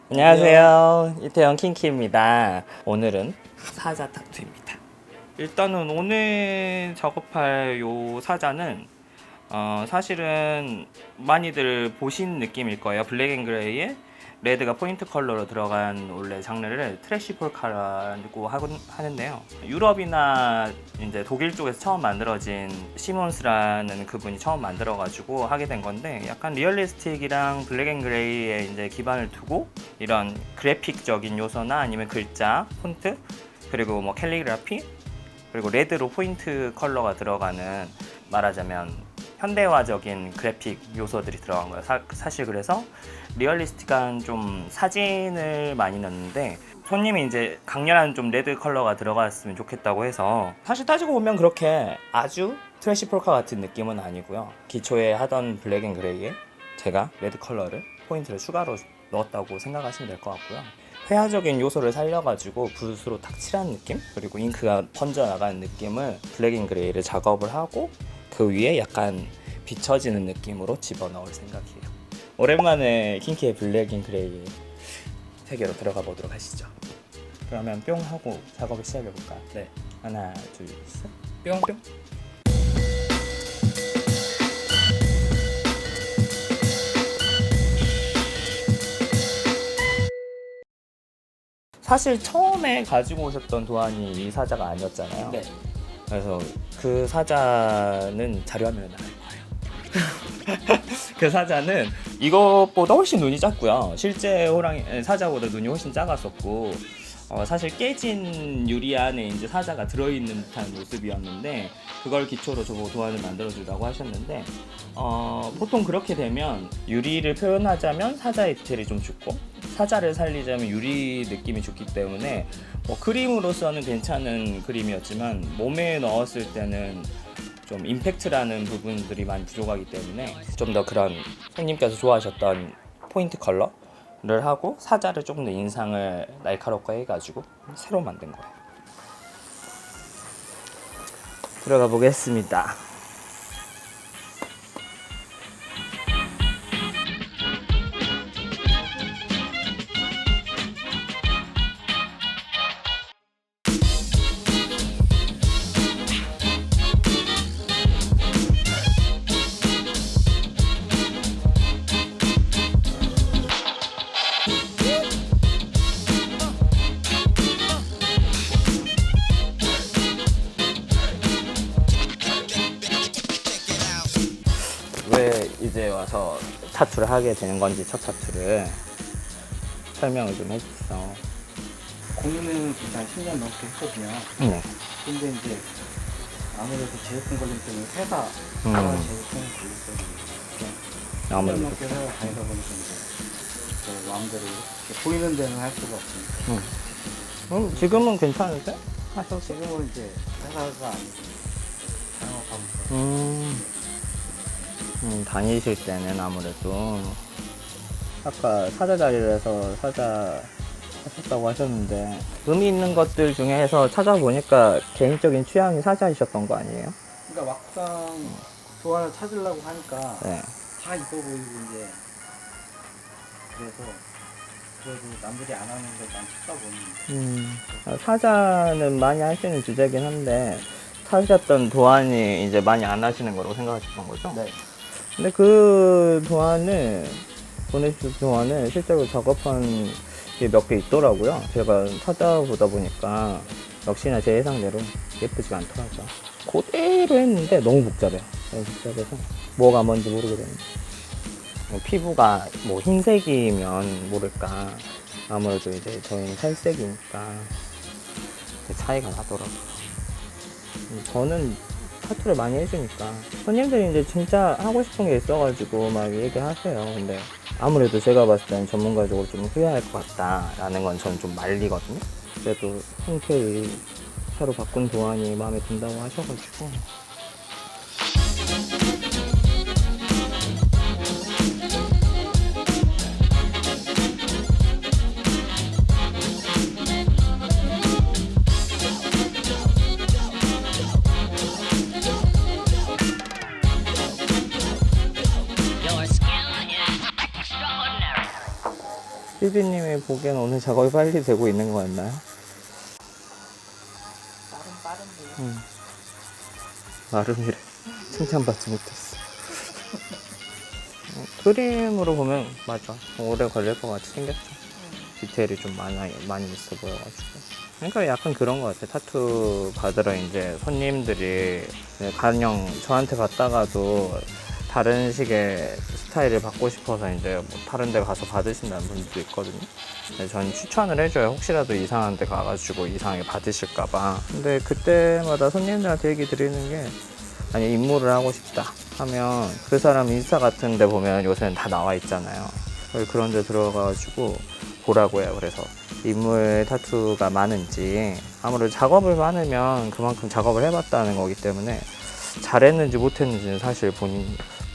안녕하세요. 이태영 킹키입니다. 오늘은 사자 타투입니다. 일단은 오늘 작업할 요 사자는 사실은 많이들 보신 느낌일 거예요. 블랙 앤 그레이에 레드가 포인트 컬러로 들어간 원래 장르를 트래시 폴카라고 하는데요. 유럽이나 이제 독일 쪽에서 처음 만들어진 시몬스라는 그분이 처음 만들어가지고 하게 된 건데, 약간 리얼리스틱이랑 블랙 앤 그레이에 이제 기반을 두고 이런 그래픽적인 요소나 아니면 글자, 폰트, 그리고 뭐 캘리그라피, 그리고 레드로 포인트 컬러가 들어가는, 말하자면 현대화적인 그래픽 요소들이 들어간 거예요. 사실 그래서 리얼리스틱한 좀 사진을 많이 넣는데, 손님이 이제 강렬한 좀 레드 컬러가 들어갔으면 좋겠다고 해서, 사실 따지고 보면 그렇게 아주 트래시 폴카 같은 느낌은 아니고요. 기초에 하던 블랙 앤 그레이에 제가 레드 컬러를 포인트를 추가로 넣었다고 생각하시면 될 것 같고요. 회화적인 요소를 살려가지고 붓으로 탁 칠한 느낌, 그리고 잉크가 번져나가는 느낌을 블랙 앤 그레이를 작업을 하고 그 위에 약간 비춰지는 느낌으로 집어넣을 생각이에요. 오랜만에 킹키의 블랙 앤 그레이 세계로 들어가 보도록 하시죠. 그러면 뿅 하고 작업을 시작해 볼까요? 네. 하나, 둘, 셋. 뿅 뿅. 사실 처음에 가지고 오셨던 도안이 이 사자가 아니었잖아요. 네. 그래서 그 사자는 자료화면에 나갈 거예요. 그 사자는 이것보다 훨씬 눈이 작고요. 실제 사자보다 눈이 훨씬 작았었고, 사실 깨진 유리 안에 이제 사자가 들어있는 듯한 모습이었는데, 그걸 기초로 저거 도안을 만들어주라고 하셨는데, 보통 그렇게 되면 유리를 표현하자면 사자의 디테일이 좀 죽고, 사자를 살리자면 유리 느낌이 좋기 때문에 그림으로서는 괜찮은 그림이었지만, 몸에 넣었을 때는 좀 임팩트라는 부분들이 많이 부족하기 때문에 좀 더 그런 손님께서 좋아하셨던 포인트 컬러를 하고 사자를 조금 더 인상을 날카롭게 해가지고 새로 만든 거예요. 들어가 보겠습니다. 왜 이제 와서 타투를 하게 되는 건지, 첫 타투를 설명을 좀 해주세요. 고민은 진짜 10년 넘게 했거든요. 네. 근데 이제 아무래도 제육통 걸림 때문에 회사 제육통 걸림 때문에 10년 아무래도 넘게 회사 다니다 보니까 이제 제 마음대로 이렇게 보이는 데는 할 수가 없으니까. 지금은 괜찮으세요? 하셔도. 지금은 이제 회사가 아니고 창업하면서 다니실 때는 아무래도 아까 사자 자리를 해서 사자 하셨다고 하셨는데, 의미 있는 것들 중에서 찾아보니까 개인적인 취향이 사자이셨던 거 아니에요? 그러니까 막상 도안을 찾으려고 하니까 네. 다 이뻐 보이고 이제 그래서 그래도 남들이 안 하는 걸 난 찾다 보니 사자는 많이 하시는 주제긴 한데, 사셨던 도안이 이제 많이 안 하시는 거라고 생각하셨던 거죠? 네. 근데 그 도안을, 보내주신 도안을 실제로 작업한 게 몇 개 있더라고요. 제가 찾아보다 보니까 역시나 제 예상대로 예쁘지가 않더라고요. 그대로 했는데 너무 복잡해요. 너무 복잡해서 뭐가 뭔지 모르게 되는. 피부가 뭐 흰색이면 모를까, 아무래도 이제 저희는 살색이니까 차이가 나더라고요. 저는 타투를 많이 해주니까 손님들이 이제 진짜 하고 싶은 게 있어가지고 막 얘기하세요. 근데 아무래도 제가 봤을 때는 전문가적으로 좀 후회할 것 같다라는 건 저는 좀 말리거든요. 그래도 흔쾌히 새로 바꾼 도안이 마음에 든다고 하셔가지고. 피디님이 보기엔 오늘 작업이 빨리 되고 있는 거 같나요? 나름 빠른데요. 응. 나름이래. 칭찬받지 못했어. 그림으로 보면 맞아. 오래 걸릴 것 같이 생겼죠. 디테일이 좀 많이 있어 보여가지고. 그러니까 약간 그런 것 같아. 타투 받으러 이제 손님들이 가령 저한테 받다가도 다른 식의 스타일을 받고 싶어서 이제 뭐 다른 데 가서 받으신다는 분들도 있거든요. 근데 저는 추천을 해줘요. 혹시라도 이상한 데 가가지고 이상하게 받으실까봐. 근데 그때마다 손님들한테 얘기 드리는 게 아니 임무를 하고 싶다 하면 그 사람 인스타 같은 데 보면 요새는 다 나와 있잖아요. 그런 데 들어가가지고 보라고 해요. 그래서 인물 타투가 많은지 아무래도 작업을 많으면 그만큼 작업을 해봤다는 거기 때문에 잘했는지 못했는지는 사실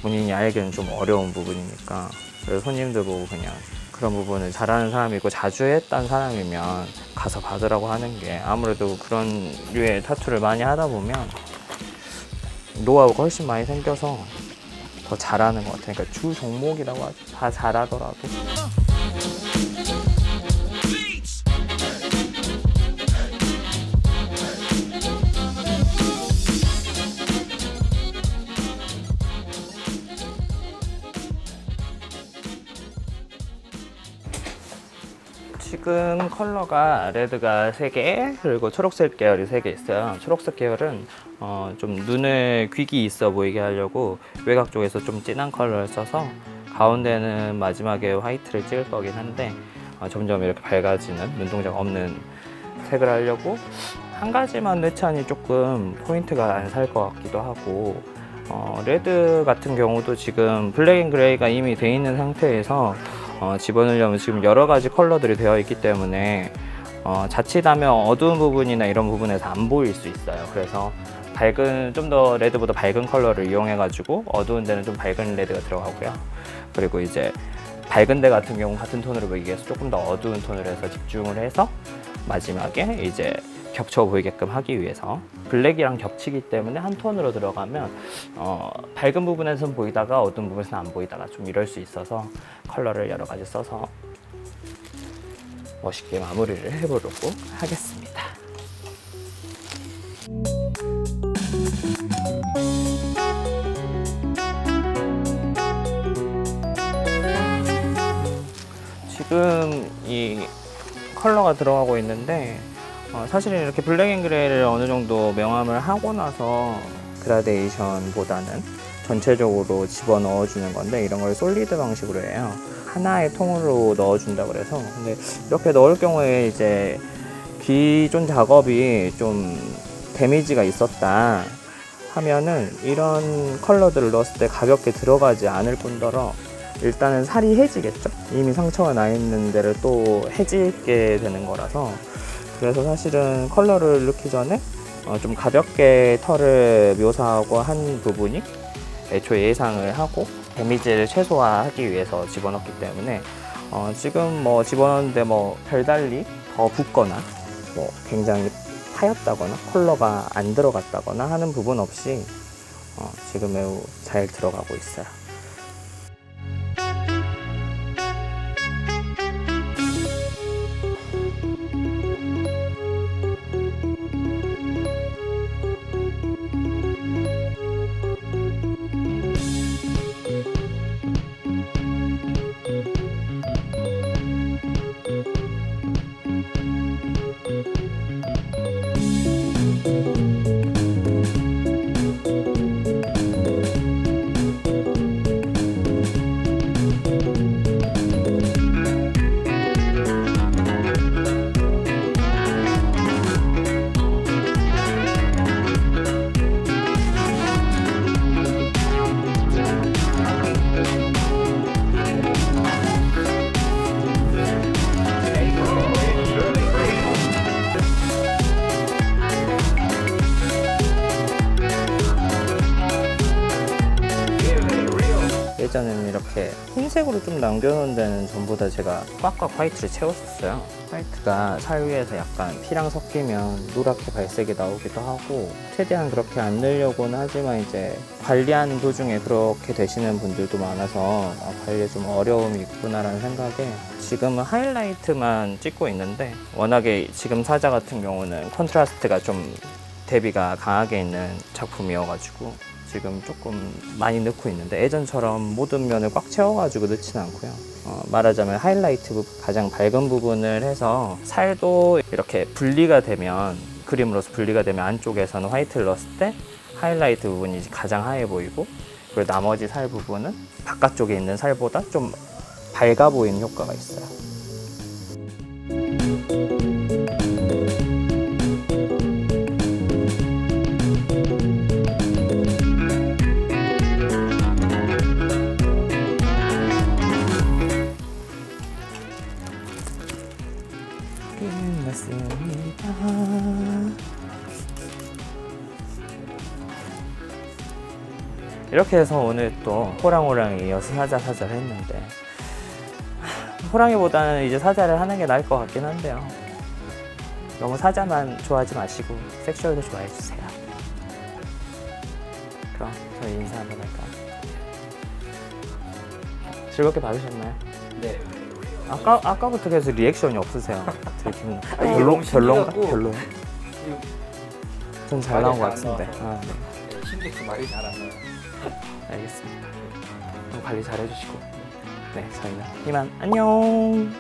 본인이 알기는 좀 어려운 부분이니까 그래서 손님들 보고 그냥 그런 부분을 잘하는 사람이고 자주 했던 사람이면 가서 받으라고 하는 게 아무래도 그런 류의 타투를 많이 하다 보면 노하우가 훨씬 많이 생겨서 더 잘하는 것 같아요. 그러니까 주 종목이라고 하죠. 다 잘하더라도. 지금 컬러가 레드가 3개 그리고 초록색 계열이 3개 있어요. 초록색 계열은 좀 눈을 귀기 있어 보이게 하려고 외곽 쪽에서 좀 진한 컬러를 써서 가운데는 마지막에 화이트를 찍을 거긴 한데 점점 이렇게 밝아지는 눈동자가 없는 색을 하려고 한 가지만 내찬이 조금 포인트가 안 살 것 같기도 하고 레드 같은 경우도 지금 블랙 앤 그레이가 이미 돼 있는 상태에서 집어넣으려면 지금 여러 가지 컬러들이 되어 있기 때문에 자칫하면 어두운 부분이나 이런 부분에서 안 보일 수 있어요. 그래서 좀 더 레드보다 밝은 컬러를 이용해 가지고 어두운 데는 좀 밝은 레드가 들어가고요. 그리고 이제 밝은 데 같은 경우 같은 톤으로 보이기 위해서 조금 더 어두운 톤으로 해서 집중을 해서 마지막에 이제 겹쳐 보이게끔 하기 위해서 블랙이랑 겹치기 때문에 한 톤으로 들어가면 밝은 부분에서는 보이다가 어두운 부분에서는 안 보이다가 좀 이럴 수 있어서 컬러를 여러 가지 써서 멋있게 마무리를 해보려고 하겠습니다. 지금 이 컬러가 들어가고 있는데 사실은 이렇게 블랙 앤 그레이를 어느 정도 명암을 하고 나서 그라데이션보다는 전체적으로 집어넣어 주는 건데 이런 걸 솔리드 방식으로 해요. 하나의 통으로 넣어 준다 그래서. 근데 이렇게 넣을 경우에 이제 기존 작업이 좀 데미지가 있었다 하면은 이런 컬러들을 넣었을 때 가볍게 들어가지 않을 뿐더러 일단은 살이 해지겠죠. 이미 상처가 나 있는 데를 또 해지게 되는 거라서. 그래서 사실은 컬러를 넣기 전에 좀 가볍게 털을 묘사하고 한 부분이 애초에 예상을 하고 데미지를 최소화하기 위해서 집어넣기 때문에 지금 뭐 집어넣는데 뭐 별달리 더 붓거나 뭐 굉장히 파였다거나 컬러가 안 들어갔다거나 하는 부분 없이 지금 매우 잘 들어가고 있어요. 전에는 이렇게 흰색으로 좀 남겨놓은 데는 전부 다 제가 꽉꽉 화이트를 채웠었어요. 화이트가 살 위에서 약간 피랑 섞이면 노랗게 발색이 나오기도 하고 최대한 그렇게 안 넣으려고는 하지만 이제 관리하는 도중에 그렇게 되시는 분들도 많아서 관리에 좀 어려움이 있구나라는 생각에 지금은 하이라이트만 찍고 있는데 워낙에 지금 사자 같은 경우는 컨트라스트가 좀 대비가 강하게 있는 작품이어가지고 지금 조금 많이 넣고 있는데 예전처럼 모든 면을 꽉 채워가지고 넣지는 않고요. 말하자면 하이라이트 부분, 가장 밝은 부분을 해서 살도 이렇게 분리가 되면 그림으로서 분리가 되면 안쪽에서는 화이트를 넣었을 때 하이라이트 부분이 가장 하얘 보이고 그리고 나머지 살 부분은 바깥쪽에 있는 살보다 좀 밝아 보이는 효과가 있어요. 끝났습니다. 이렇게 해서 오늘 또 호랑호랑이 이어서 사자를 했는데 호랑이보다는 이제 사자를 하는 게 나을 것 같긴 한데요. 너무 사자만 좋아하지 마시고 섹슈얼도 좋아해 주세요. 그럼 저희 인사 한번 할까요? 즐겁게 봐주셨나요? 네. 아까부터 계속 리액션이 없으세요. 되게 기분 아니, 별론가? 신기하고 별로? 좀 잘 나온 것 같은데. 아, 네. 신기해서 말이 잘 안 나요. 알겠습니다. 그럼 관리 잘 해주시고. 네, 저희는 이만 안녕.